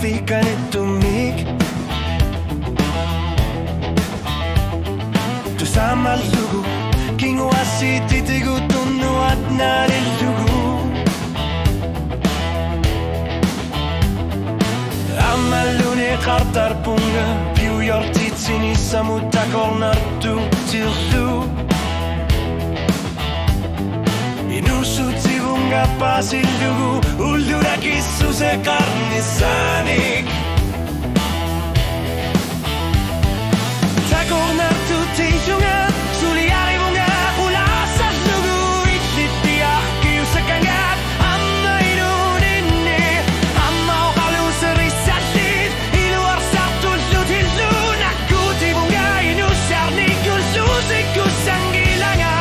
fikkan itumig Tu sama lugu Kinguasi titigu tunuat narilugu Amalune kartar punga Piu yortitsini samuta kornartu tirlu Inusuti bunga pasillugu Ullura kissu se karnisanik Takornartu tijunga Suliari bunga Ulasas lugu Itlittia kiusakangat Amma inuninni Amma okaluserissallit Iluar sartullut hillu Nakuti bunga Inusarni kullusikku sangilanga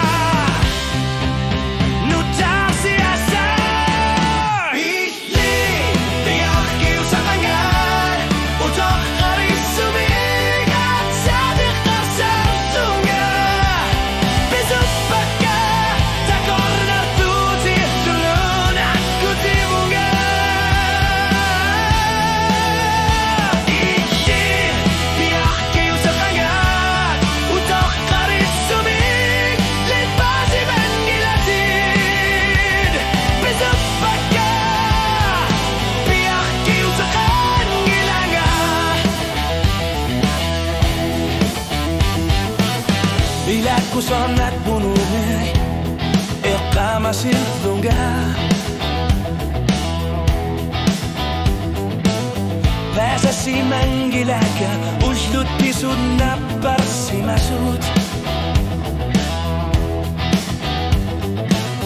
Bila ku sonat bunuhnya Eka masih longgar Rasa si manggilaga Ulut pisud na parsimasud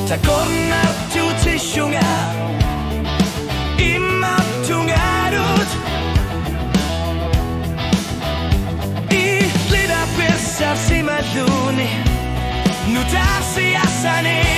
Takornar tuti syunga Imam tungarut Ihlida pesar si maluni Nutar si asani